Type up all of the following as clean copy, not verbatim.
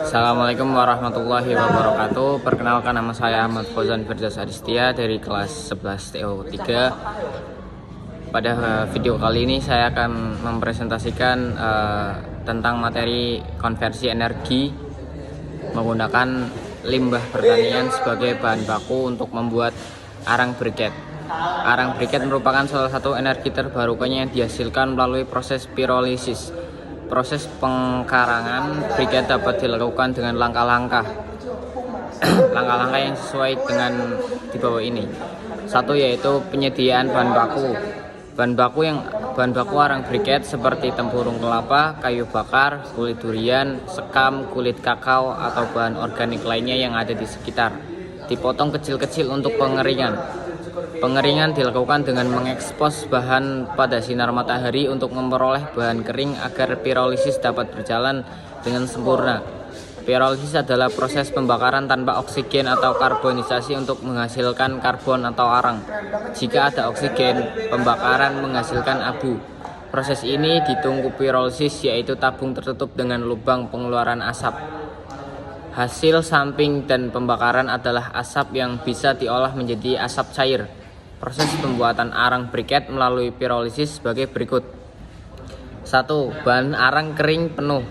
Assalamualaikum warahmatullahi wabarakatuh. Perkenalkan, nama saya Ahmad Fauzan Firdaus Adistia dari kelas 11 TO3. Pada video kali ini saya akan mempresentasikan tentang materi konversi energi menggunakan limbah pertanian sebagai bahan baku untuk membuat arang briket. Arang briket merupakan salah satu energi terbarukan yang dihasilkan melalui proses pirolisis. Proses pengkarangan briket dapat dilakukan dengan langkah-langkah yang sesuai dengan di bawah ini. Satu, yaitu penyediaan bahan baku. Bahan baku arang briket seperti tempurung kelapa, kayu bakar, kulit durian, sekam, kulit kakao atau bahan organik lainnya yang ada di sekitar. Dipotong kecil-kecil untuk pengeringan. Pengeringan dilakukan dengan mengekspos bahan pada sinar matahari untuk memperoleh bahan kering agar pirolisis dapat berjalan dengan sempurna. Pirolisis adalah proses pembakaran tanpa oksigen atau karbonisasi untuk menghasilkan karbon atau arang. Jika ada oksigen, pembakaran menghasilkan abu. Proses ini ditunggu pirolisis, yaitu tabung tertutup dengan lubang pengeluaran asap. Hasil samping dan pembakaran adalah asap yang bisa diolah menjadi asap cair. Proses pembuatan arang briket melalui pirolisis sebagai berikut. 1. Bahan arang kering penuh.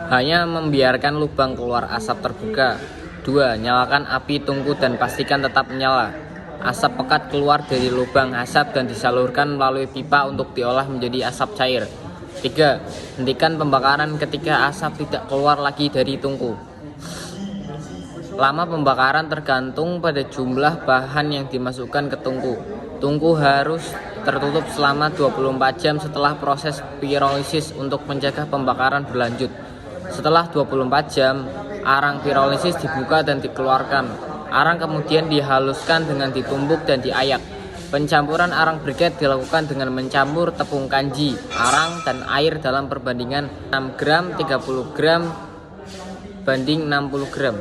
Hanya membiarkan lubang keluar asap terbuka. 2. Nyalakan api tungku dan pastikan tetap menyala. Asap pekat keluar dari lubang asap dan disalurkan melalui pipa untuk diolah menjadi asap cair. 3. Hentikan pembakaran ketika asap tidak keluar lagi dari tungku. Lama pembakaran tergantung pada jumlah bahan yang dimasukkan ke tungku. Tungku harus tertutup selama 24 jam setelah proses pirolisis untuk menjaga pembakaran berlanjut. Setelah 24 jam, arang pirolisis dibuka dan dikeluarkan. Arang kemudian dihaluskan dengan ditumbuk dan diayak. Pencampuran arang briket dilakukan dengan mencampur tepung kanji, arang, dan air dalam perbandingan 6 gram 30 gram banding 60 gram.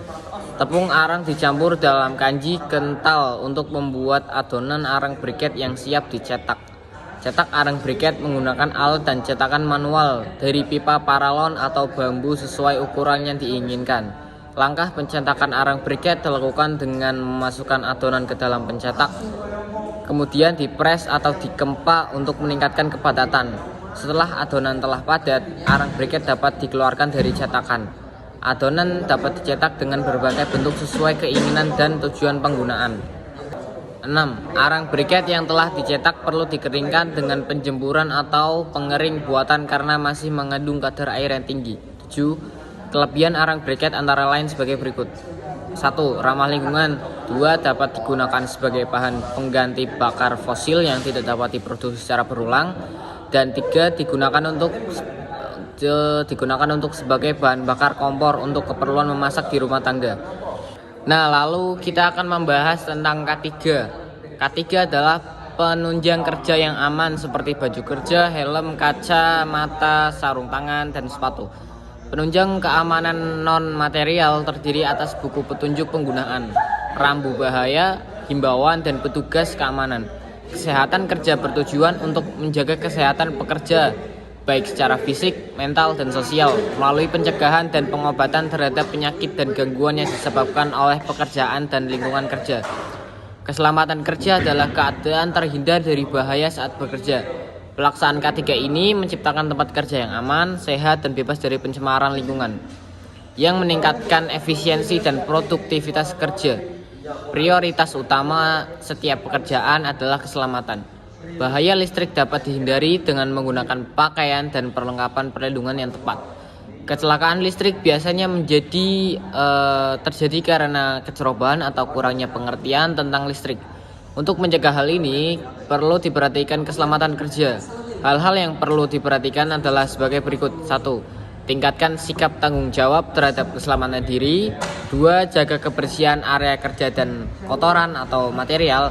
Tepung arang dicampur dalam kanji kental untuk membuat adonan arang briket yang siap dicetak. Cetak arang briket menggunakan alat dan cetakan manual dari pipa paralon atau bambu sesuai ukuran yang diinginkan. Langkah pencetakan arang briket dilakukan dengan memasukkan adonan ke dalam pencetak, kemudian dipres atau dikempa untuk meningkatkan kepadatan. Setelah adonan telah padat, arang briket dapat dikeluarkan dari cetakan. Adonan dapat dicetak dengan berbagai bentuk sesuai keinginan dan tujuan penggunaan. 6. Arang briket yang telah dicetak perlu dikeringkan dengan penjempuran atau pengering buatan karena masih mengandung kadar air yang tinggi. 7. Kelebihan arang briket antara lain sebagai berikut. 1. Ramah lingkungan. 2. Dapat digunakan sebagai bahan pengganti bakar fosil yang tidak dapat diproduksi secara berulang. Dan 3. Digunakan untuk sebagai bahan bakar kompor untuk keperluan memasak di rumah tangga. Nah, lalu kita akan membahas tentang K3. K3 adalah penunjang kerja yang aman seperti baju kerja, helm, kaca, mata, sarung tangan, dan sepatu. Penunjang keamanan non-material terdiri atas buku petunjuk penggunaan, rambu bahaya, himbauan, dan petugas keamanan. Kesehatan kerja bertujuan untuk menjaga kesehatan pekerja, baik secara fisik, mental, dan sosial, melalui pencegahan dan pengobatan terhadap penyakit dan gangguan yang disebabkan oleh pekerjaan dan lingkungan kerja. Keselamatan kerja adalah keadaan terhindar dari bahaya saat bekerja. Pelaksanaan K3 ini menciptakan tempat kerja yang aman, sehat, dan bebas dari pencemaran lingkungan, yang meningkatkan efisiensi dan produktivitas kerja. Prioritas utama setiap pekerjaan adalah keselamatan. Bahaya listrik dapat dihindari dengan menggunakan pakaian dan perlengkapan perlindungan yang tepat. Kecelakaan listrik biasanya terjadi karena kecerobohan atau kurangnya pengertian tentang listrik. Untuk mencegah hal ini, perlu diperhatikan keselamatan kerja. Hal-hal yang perlu diperhatikan adalah sebagai berikut. 1. Tingkatkan sikap tanggung jawab terhadap keselamatan diri. 2. Jaga kebersihan area kerja dan kotoran atau material.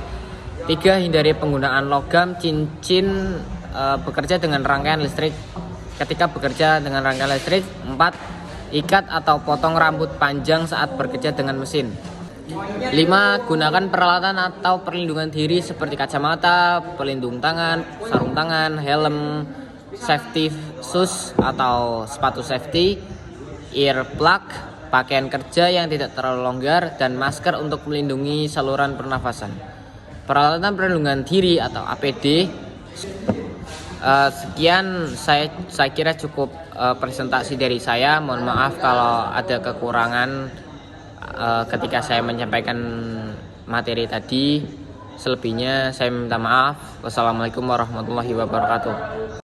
3. Hindari penggunaan logam, cincin bekerja dengan rangkaian listrik ketika bekerja dengan rangkaian listrik. 4. Ikat atau potong rambut panjang saat bekerja dengan mesin. 5. Gunakan peralatan atau perlindungan diri seperti kacamata, pelindung tangan, sarung tangan, helm, safety shoes atau sepatu safety. earplug, pakaian kerja yang tidak terlalu longgar, dan masker untuk melindungi saluran pernafasan. Peralatan perlindungan diri atau APD. Sekian saya kira cukup presentasi dari saya. Mohon maaf kalau ada kekurangan ketika saya menyampaikan materi tadi. Selebihnya saya minta maaf. Wassalamualaikum warahmatullahi wabarakatuh.